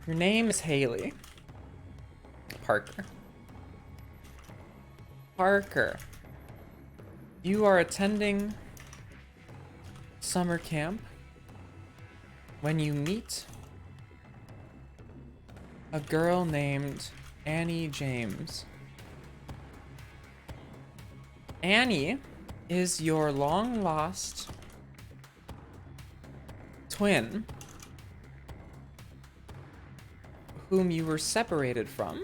Your name is Haley. Parker. Parker. You are attending summer camp when you meet a girl named Annie James. Annie is your long lost twin whom you were separated from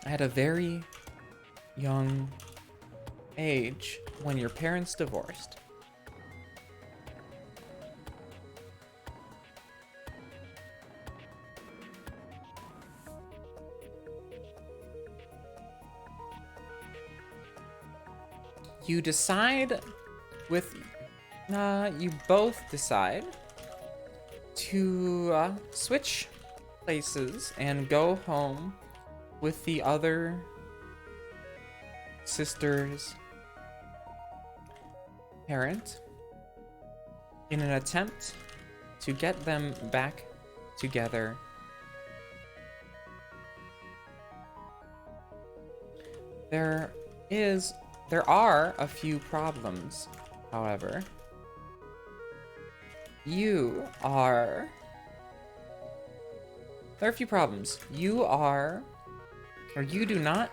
at a very young age when your parents divorced. You decide you both decide to switch places and go home with the other sister's parent in an attempt to get them back together. There are a few problems, however. There are a few problems. You do not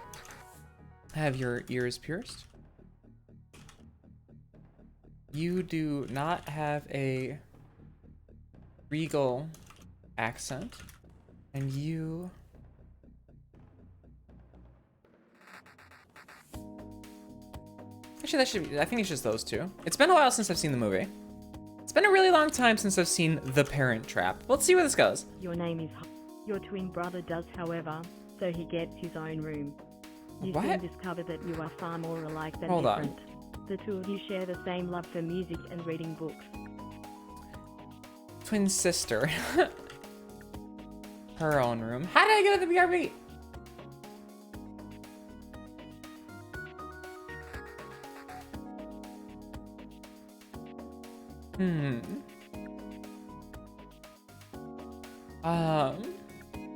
have your ears pierced. You do not have a regal accent. And you... Actually, I think it's just those two. It's been a while since I've seen the movie. It's been a really long time since I've seen The Parent Trap. Let's see where this goes. Your name is... Your twin brother does, however, so he gets his own room. You soon discover that you are far more alike than different. The two of you share the same love for music and reading books. Twin sister. Her own room. How did I get at the BRB?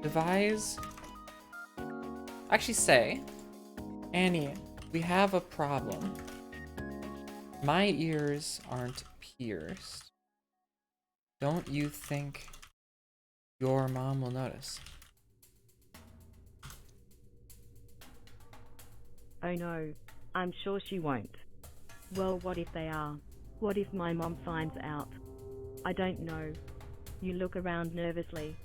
Devise. Actually say, Annie, we have a problem. My ears aren't pierced. Don't you think your mom will notice? Oh no, I'm sure she won't. Well, what if they are? What if my mom finds out? I don't know. You look around nervously.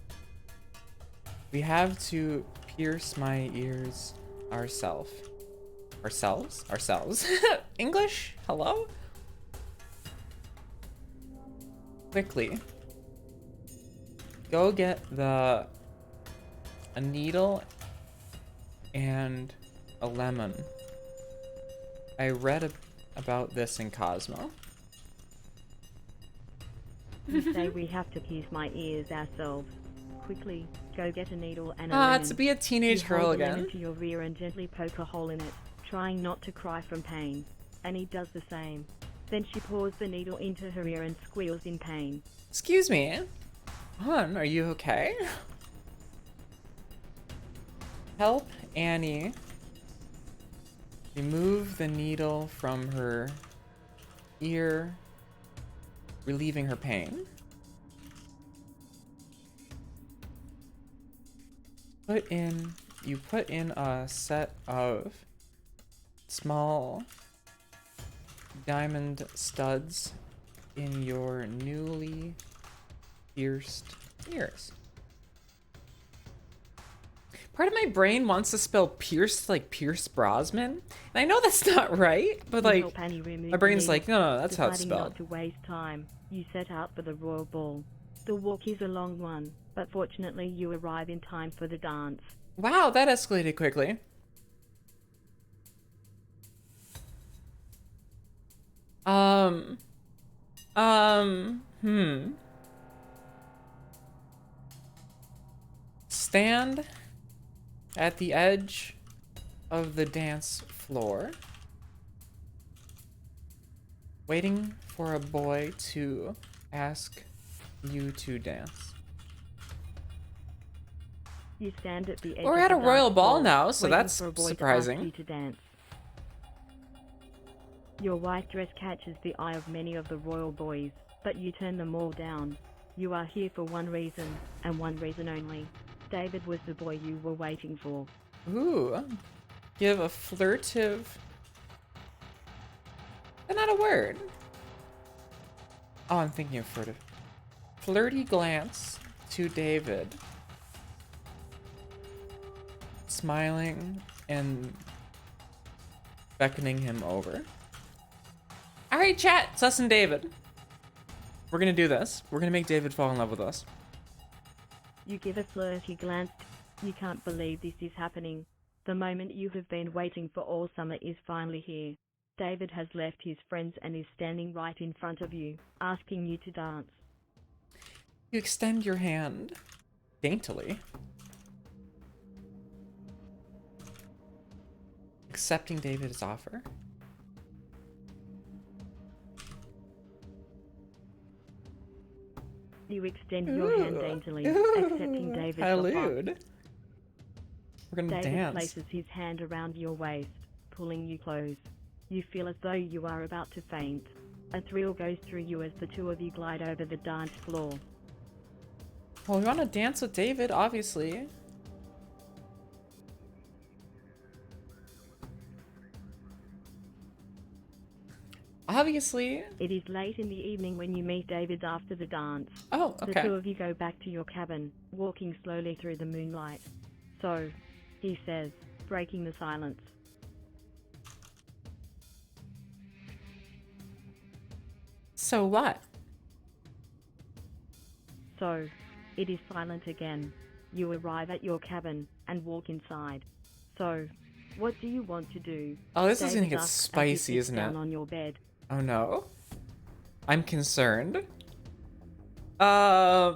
We have to pierce my ears ourselves. Ourselves? English? Hello? Quickly. Go get a needle and a lemon. I read about this in Cosmo. You say we have to pierce my ears ourselves. Quickly, go get a needle and a lemon. To be a teenage girl hold the again. lemon to your rear and gently poke a hole in it, trying not to cry from pain. Annie does the same. Then she pours the needle into her ear and squeals in pain. Excuse me. Hon, are you okay? Help Annie remove the needle from her ear, relieving her pain. You put in a set of small diamond studs in your newly pierced ears. Part of my brain wants to spell pierced like Pierce Brosnan, and I know that's not right, but like my brain's like, no, that's how it's spelled. Not to waste time, you set out for the royal ball. The walk is a long one, but fortunately you arrive in time for the dance. Wow, that escalated quickly. Stand at the edge of the dance floor, waiting for a boy to ask you two dance. You stand at the edge We're at a royal ball now, so that's surprising. You to dance. Your white dress catches the eye of many of the royal boys, but you turn them all down. You are here for one reason, and one reason only. David was the boy you were waiting for. Ooh. Give a flirtive... That's not a word. Oh, I'm thinking of furtive. Flirty glance to David. Smiling and beckoning him over. Alright, chat. It's us and David. We're gonna do this. We're gonna make David fall in love with us. You give a flirty glance. You can't believe this is happening. The moment you have been waiting for all summer is finally here. David has left his friends and is standing right in front of you, asking you to dance. You extend your hand daintily, accepting David's offer. You extend your hand daintily, accepting David's offer. We're gonna David dance. places his hand around your waist, pulling you close. You feel as though you are about to faint. A thrill goes through you as the two of you glide over the dance floor. Well, we want to dance with David, obviously. Obviously. It is late in the evening when you meet David after the dance. Oh, okay. The two of you go back to your cabin, walking slowly through the moonlight. So, he says, breaking the silence. So what? So, it is silent again. You arrive at your cabin and walk inside. So, what do you want to do? Oh, this is gonna get spicy, isn't it? Down on your bed. Oh no. I'm concerned. I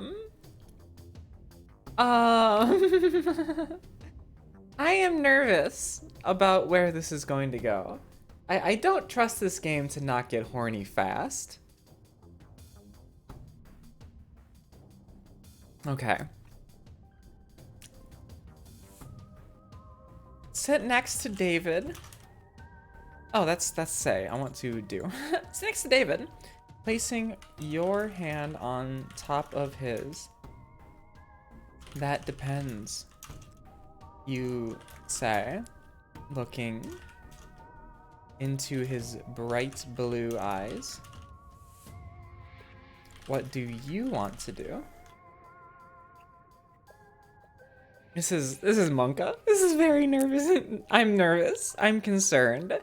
am nervous about where this is going to go. I don't trust this game to not get horny fast. Okay. Sit next to David. Oh, that's say. I want to do. Sit next to David. Placing your hand on top of his. That depends. You say, looking into his bright blue eyes. What do you want to do? This is Monka. This is very nervous. I'm nervous. I'm concerned.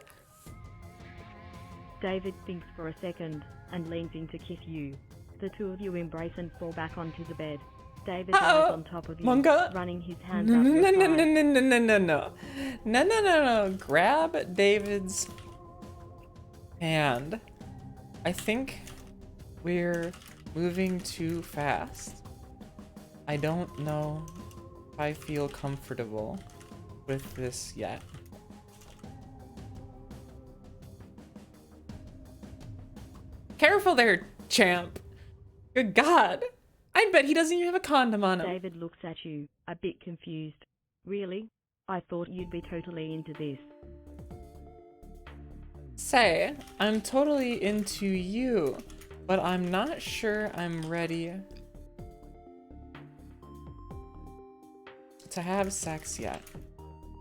David thinks for a second and leans in to kiss you. The two of you embrace and fall back onto the bed. David lies on top of you, Monka? running his hands up your side. No. Grab David's hand. I think we're moving too fast. I don't know if I feel comfortable with this yet. Careful there, champ. Good God. I bet he doesn't even have a condom on him. David looks at you, a bit confused. Really? I thought you'd be totally into this. Say, I'm totally into you, but I'm not sure I'm ready to have sex yet.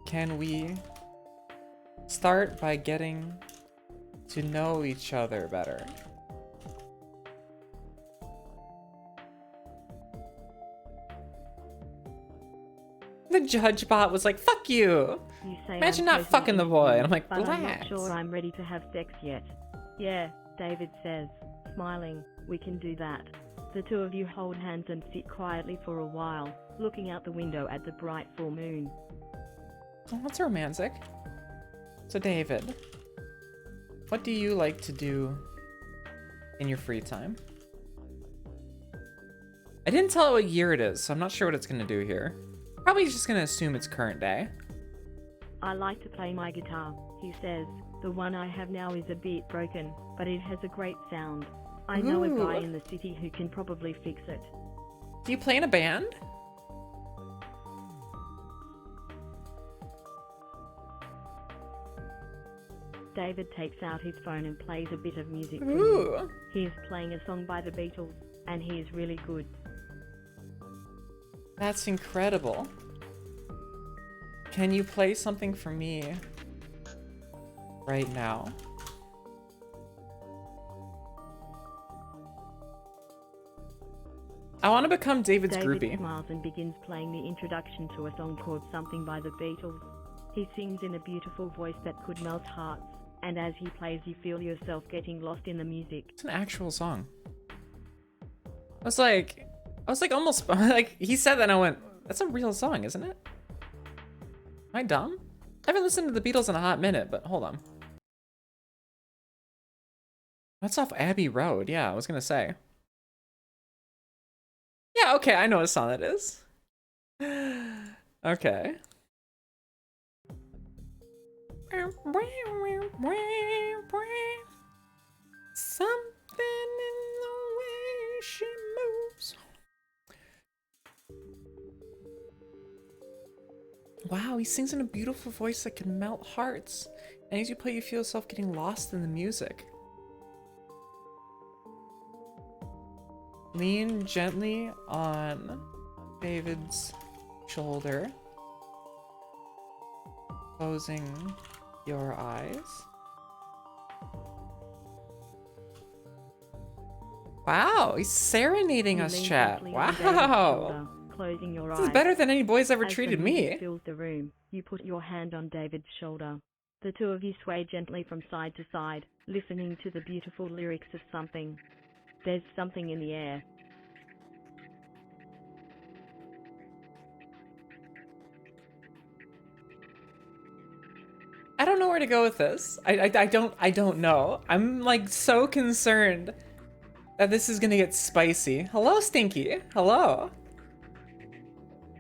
Can we start by getting to know each other better? The judge bot was like, fuck you. You say, imagine not fucking the boy. And I'm like, but relax. I'm not sure I'm ready to have sex yet. Yeah, David says, smiling, we can do that. The two of you hold hands and sit quietly for a while, looking out the window at the bright full moon. Oh, that's romantic. So David, what do you like to do in your free time? I didn't tell it what year it is, so I'm not sure what it's gonna do here. Probably just gonna assume it's current day. I like to play my guitar, he says. The one I have now is a bit broken, but it has a great sound. I know a guy in the city who can probably fix it. Do you play in a band? David takes out his phone and plays a bit of music for Ooh. you. He is playing a song by the Beatles, and he is really good. That's incredible. Can you play something for me right now? I want to become David's David groupie. smiles and begins playing the introduction to a song called Something by the Beatles. He sings in a beautiful voice that could melt hearts, and as he plays you feel yourself getting lost in the music. It's an actual song. I was like almost like he said that and I went, that's a real song, isn't it? Am I dumb? I haven't listened to the Beatles in a hot minute, but hold on. That's off Abbey Road. Yeah, I was gonna say. Yeah, okay, I know what song that is. Okay. Something in the way she moves. Wow, he sings in a beautiful voice that can melt hearts. And as you play, you feel yourself getting lost in the music. Lean gently on David's shoulder, closing your eyes. Wow, he's serenading us, chat. Wow. Closing your eyes. This is better than any boy's ever As treated the me. music fills the room, you put your hand on David's shoulder. The two of you sway gently from side to side, listening to the beautiful lyrics of Something. There's something in the air. I don't know where to go with this. I don't know. I'm like so concerned that this is gonna get spicy. Hello, Stinky. Hello.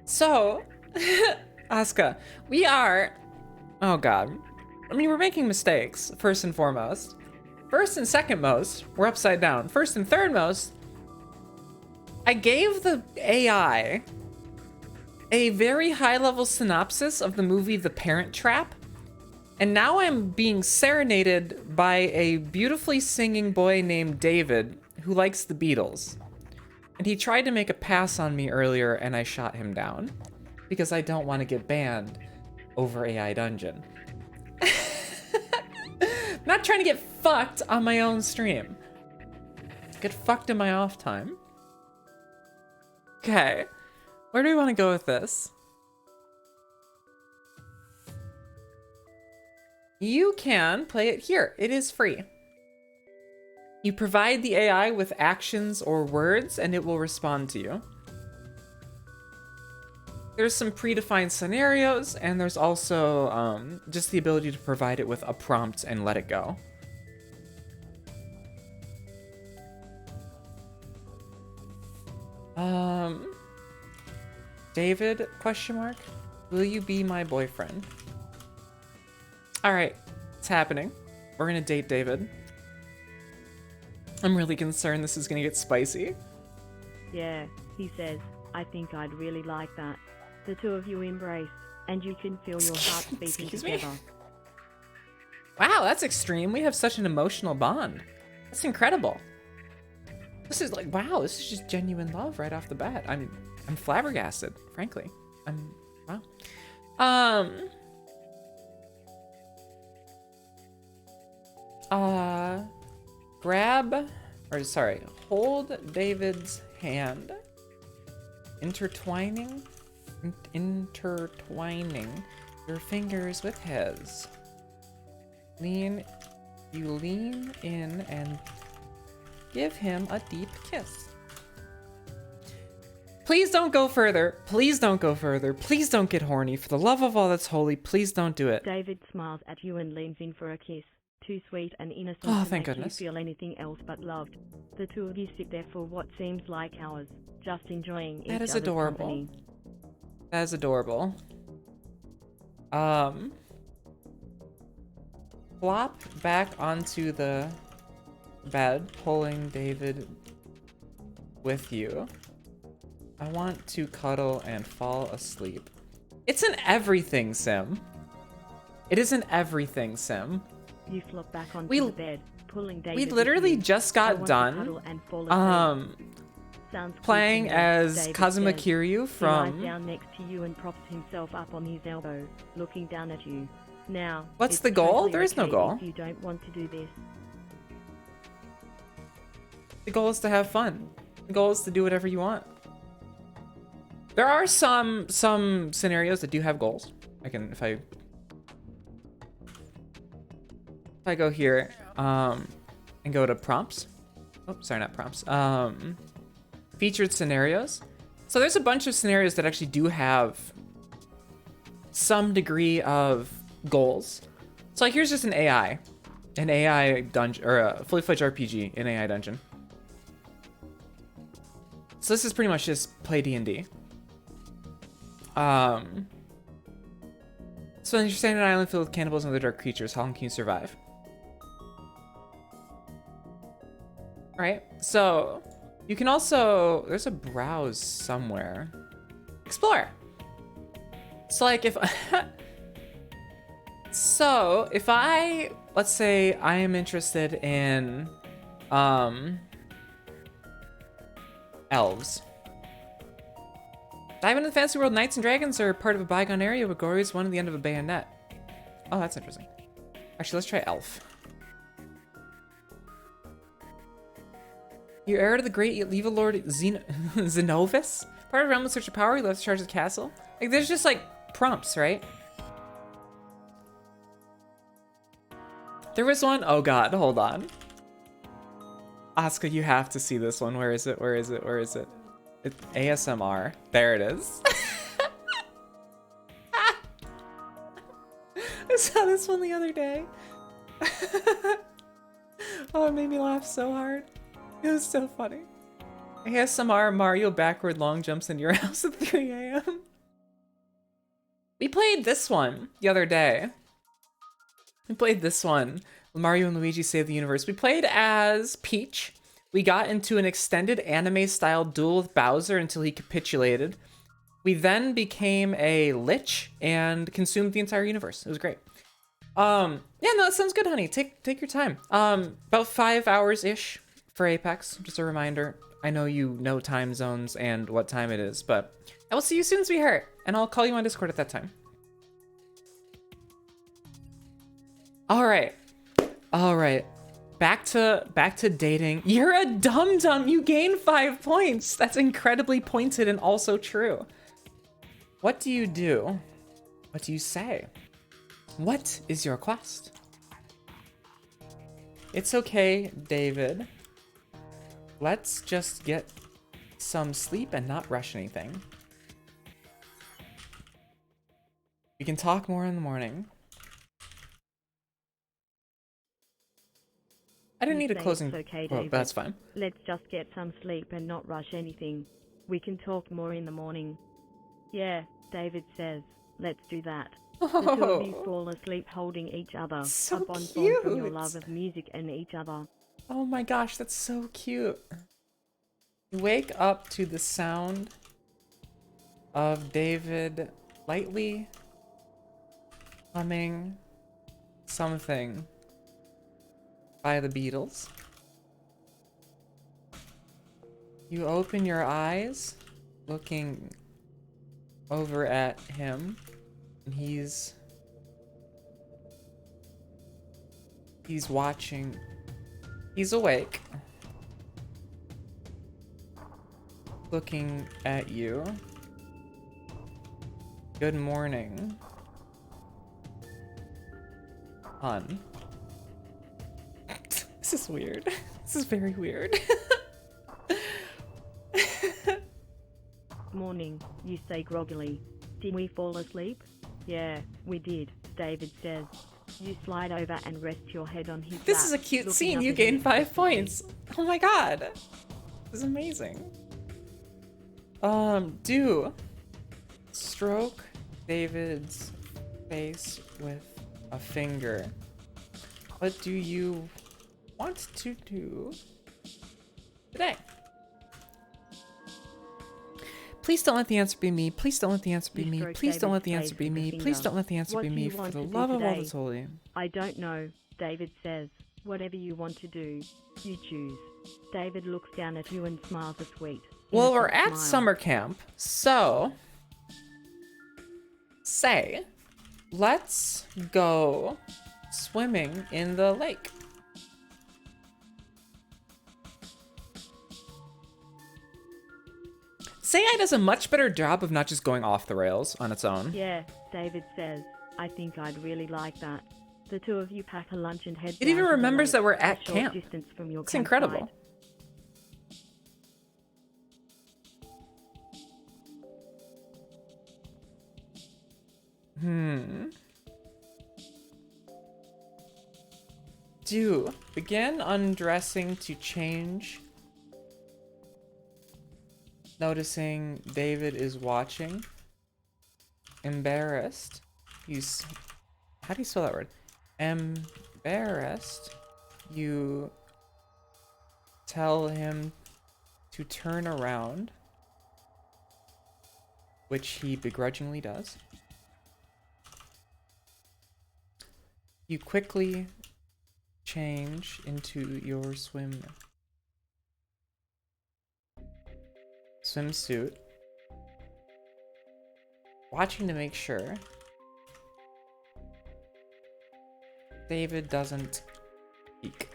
So, Asuka, we are, oh God. I mean, we're making mistakes, first and foremost. First and second most, we're upside down. First and third most, I gave the AI a very high level synopsis of the movie The Parent Trap. And now I'm being serenaded by a beautifully singing boy named David who likes the Beatles. And he tried to make a pass on me earlier and I shot him down because I don't want to get banned over AI Dungeon. Not trying to get fucked on my own stream. Get fucked in my off time. Okay, where do we want to go with this? You can play it here. It is free. You provide the AI with actions or words and it will respond to you. There's some predefined scenarios and there's also just the ability to provide it with a prompt and let it go. David, question mark, will you be my boyfriend? All right, it's happening. We're gonna date David. I'm really concerned this is gonna get spicy. Yeah, he says, I think I'd really like that. The two of you embrace, and you can feel your hearts beating together. Wow, that's extreme. We have such an emotional bond. That's incredible. This is like, wow, this is just genuine love right off the bat. I'm flabbergasted, frankly. Wow. Hold David's hand, intertwining your fingers with his. You lean in and give him a deep kiss. Please don't go further. Please don't go further. Please don't get horny. For the love of all that's holy, please don't do it. David smiles at you and leans in for a kiss. Too sweet and innocent to make goodness. you feel anything else but loved. The two of you sit there for what seems like hours, just enjoying each other's company. That is adorable. That is adorable. Flop back onto the bed, pulling David with you. I want to cuddle and fall asleep. It's an everything sim. It is an everything sim. You flop back onto the bed, pulling David. We literally just got done playing as Kazuma Kiryu from... He lies down next to you and props himself up on his elbow, looking down at you. Now, what's the goal? Totally there is no goal. If you don't want to do this. The goal is to have fun. The goal is to do whatever you want. There are some scenarios that do have goals. If I go here and go to prompts. Oh, sorry, not prompts. Featured scenarios. So there's a bunch of scenarios that actually do have some degree of goals. So like here's just an AI dungeon, or a fully fledged RPG in AI dungeon. So this is pretty much just play D&D. So you're staying on an island filled with cannibals and other dark creatures. How long can you survive? Alright, so you can also, there's a browse somewhere. Explore. So like if, so if let's say I am interested in, elves. Dive into the fantasy world. Knights and dragons are part of a bygone area, but Gory is one at the end of a bayonet. Oh, that's interesting. Actually, let's try elf. You're heir to the great evil lord Xenovis. Part of a realm with such a power, he left to charge the castle. Like, there's just like prompts, right? There was one. Oh god, hold on. Asuka, you have to see this one. Where is it? Where is it? Where is it? It's ASMR. There it is. I saw this one the other day. Oh, it made me laugh so hard. It was so funny. ASMR Mario backward long jumps into your house at 3 a.m. We played this one the other day. We played this one. Mario and Luigi Save the Universe. We played as Peach. We got into an extended anime-style duel with Bowser until he capitulated. We then became a lich and consumed the entire universe. It was great. Yeah, no, that sounds good, honey. Take your time. About 5 hours-ish for Apex. Just a reminder. I know you know time zones and what time it is, but I will see you soon, sweetheart. And I'll call you on Discord at that time. All right. Back to dating. You're a dum-dum. You gain 5 points. That's incredibly pointed and also true. What do you do? What do you say? What is your quest? It's okay, David. Let's just get some sleep and not rush anything. We can talk more in the morning. I didn't need a closing. It's okay, David. That's fine. Let's just get some sleep and not rush anything. We can talk more in the morning. Yeah, David says. Let's do that. The two of you fall asleep holding each other. So a bond cute. formed from your love of music and each other. Oh my gosh, that's so cute. You wake up to the sound of David lightly humming something by the Beatles. You open your eyes, looking over at him, and he's watching. He's awake, looking at you. Good morning, hon. This is weird. This is very weird. Morning, you say groggily. Did we fall asleep? Yeah, we did, David says. You slide over and rest your head on his lap. This is a cute scene. You gain 5 points. Oh my god. This is amazing. Do stroke David's face with a finger. What do you want to do today? Please don't let the answer be me. Please don't let the answer be me. Please don't let the answer be me. Please don't let the answer be me. For the love of all that's holy. I don't know, David says. Whatever you want to do, you choose. David looks down at you and smiles a sweet. Well, we're at summer camp, so say, let's go swimming in the lake. Say does a much better job of not just going off the rails on its own. Yeah, David says. I think I'd really like that. The two of you pack a lunch and head It even remembers that we're at camp. It's incredible. Do begin undressing to change. Noticing David is watching. Embarrassed. How do you spell that word? Embarrassed. You tell him to turn around, which he begrudgingly does. You quickly change into your swimsuit, watching to make sure David doesn't peek.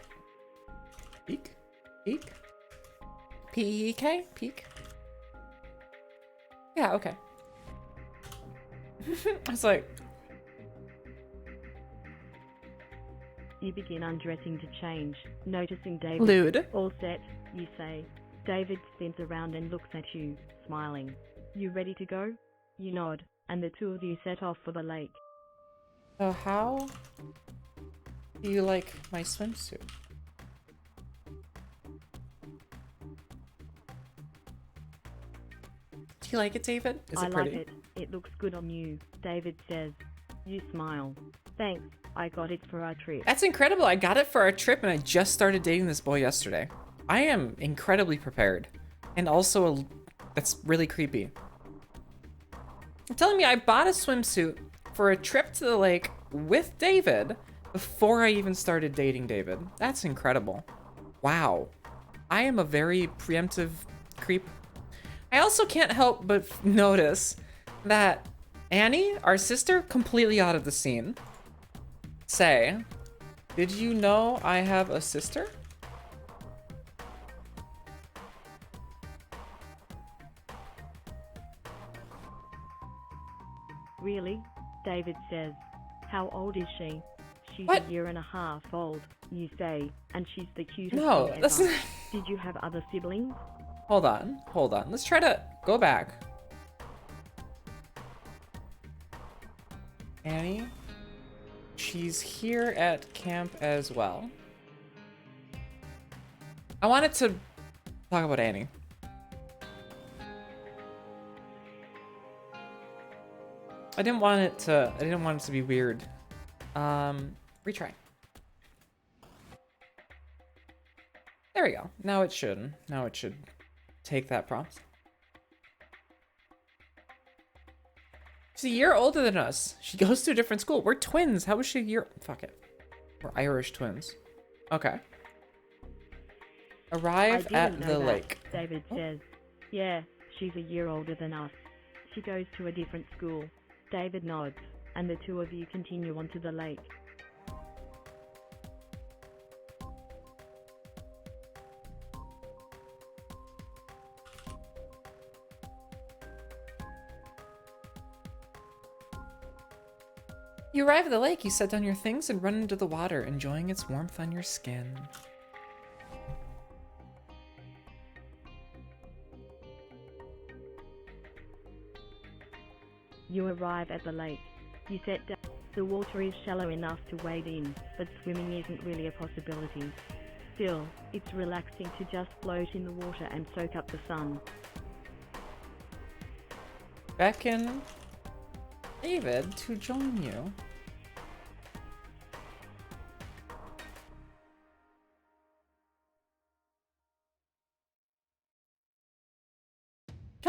Peek? Peek? P-E-K? Peek? Yeah, okay. I was like... You begin undressing to change, noticing David. Lewd. All set, you say. David spins around and looks at you, smiling. You ready to go? You nod, and the two of you set off for the lake. So how do you like my swimsuit? Do you like it, David? Is it pretty? I like it. It looks good on you, David says. You smile. Thanks, I got it for our trip. That's incredible. I got it for our trip and I just started dating this boy yesterday. I am incredibly prepared. And also, that's really creepy. You're telling me I bought a swimsuit for a trip to the lake with David before I even started dating David. That's incredible. Wow. I am a very preemptive creep. I also can't help but notice that Annie, our sister, completely out of the scene. Say, did you know I have a sister? Really? David says. How old is she? She's What? a year and a half old, you say, and she's the cutest No, thing that's ever. not... Did you have other siblings? Hold on. Let's try to go back. Annie, she's here at camp as well. I wanted to talk about Annie. I didn't want it to be weird. Retry. There we go. Now it should take that prompt. She's a year older than us. She goes to a different school. We're twins. How is she a year? Fuck it. We're Irish twins. Okay. Arrive at the lake. David says. Yeah, she's a year older than us. She goes to a different school. David nods, and the two of you continue onto the lake. You arrive at the lake, you set down your things and run into the water, enjoying its warmth on your skin. You arrive at the lake. You set down. The water is shallow enough to wade in, but swimming isn't really a possibility. Still, it's relaxing to just float in the water and soak up the sun. Beckon David to join you.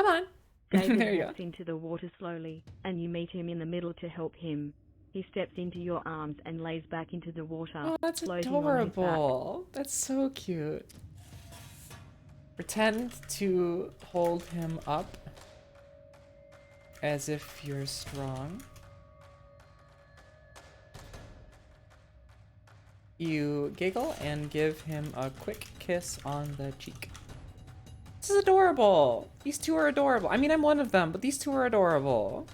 Come on. David There you walks go. into the water slowly, and you meet him in the middle to help him. He steps into your arms and lays back into the water, Oh, that's floating on his back. adorable. That's so cute. Pretend to hold him up as if you're strong. You giggle and give him a quick kiss on the cheek. This is adorable. These two are adorable. I mean, I'm one of them, but these two are adorable.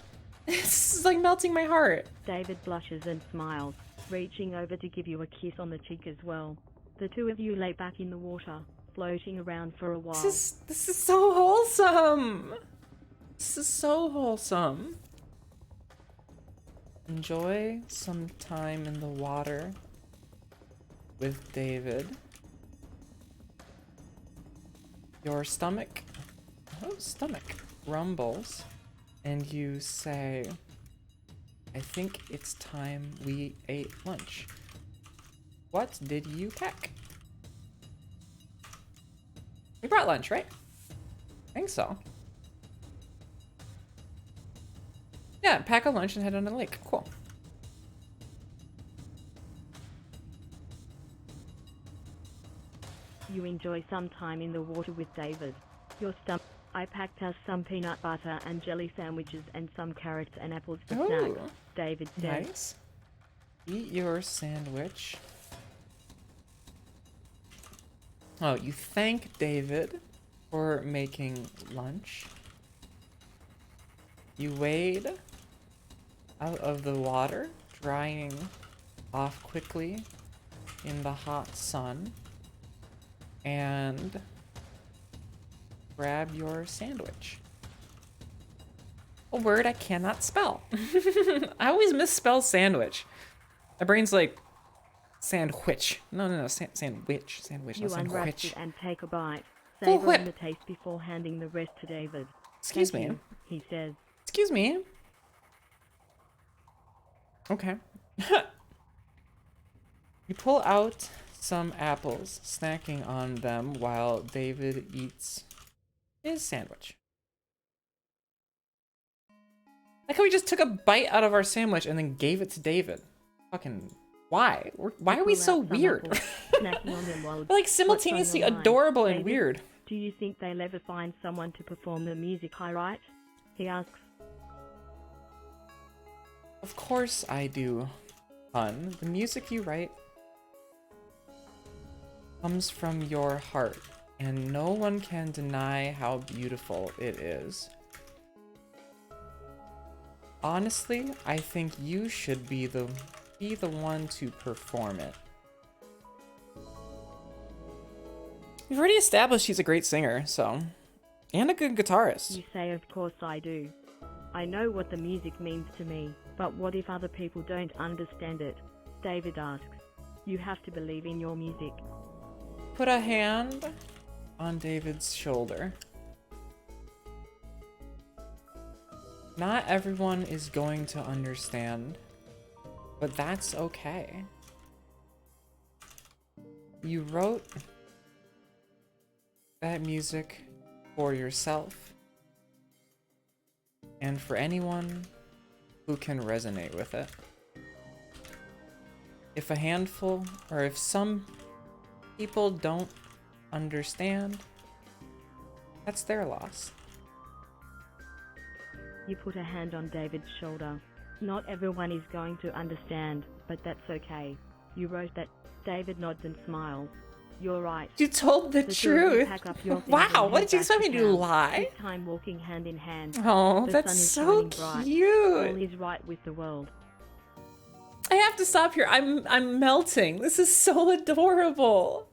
This is like melting my heart. David blushes and smiles, reaching over to give you a kiss on the cheek as well. The two of you lay back in the water, floating around for a while. This is so wholesome. This is so wholesome. Enjoy some time in the water with David. Your stomach rumbles, and you say, I think it's time we ate lunch. What did you pack? We brought lunch, right? I think so. Yeah, pack a lunch and head on to the lake. Cool. You enjoy some time in the water with David. Your stomach. I packed us some peanut butter and jelly sandwiches and some carrots and apples for snacks, David said. Nice. Eat your sandwich. Oh, you thank David for making lunch. You wade out of the water, drying off quickly in the hot sun, and grab your sandwich. A word I cannot spell. I always misspell sandwich. My brain's like sandwich. No, sandwich. Sandwich. You not unwrap sandwich. it and take a bite, Full savoring whip. the taste before handing the rest to David. Excuse Thank me. you, he says. Excuse me. Okay. You pull out some apples, snacking on them while David eats his sandwich. Like how we just took a bite out of our sandwich and then gave it to David. Fucking why? Why are we so weird? Snacking on them while We're like simultaneously adorable and David, weird. Do you think they'll ever find someone to perform the music I write? He asks. Of course I do, hon. The music you write comes from your heart, and no one can deny how beautiful it is. Honestly, I think you should be the one to perform it. We've already established he's a great singer, so, and a good guitarist. You say, of course I do. I know what the music means to me, but what if other people don't understand it? David asks. You have to believe in your music. Put a hand on David's shoulder. Not everyone is going to understand, but that's okay. You wrote that music for yourself and for anyone who can resonate with it. If a handful, or if some people don't understand, that's their loss. You put a hand on David's shoulder. Not everyone is going to understand, but that's okay. You wrote that. David nods and smiles. You're right. You told the truth. Pack up your things Wow, and what head did you back expect me to town, lie? This time walking hand in hand. Oh, The that's sun is so shining bright. cute. All is right with the world. I have to stop here. I'm melting. This is so adorable.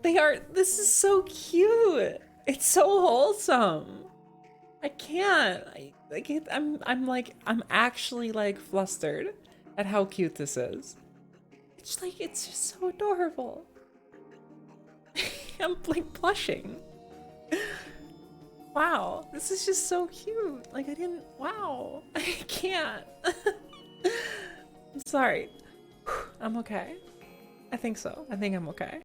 This is so cute. It's so wholesome. I can't. I'm actually like flustered at how cute this is. It's just so adorable. I'm like blushing. Wow, this is just so cute. Wow, I can't. I'm sorry. I'm okay. I think so. I think I'm okay.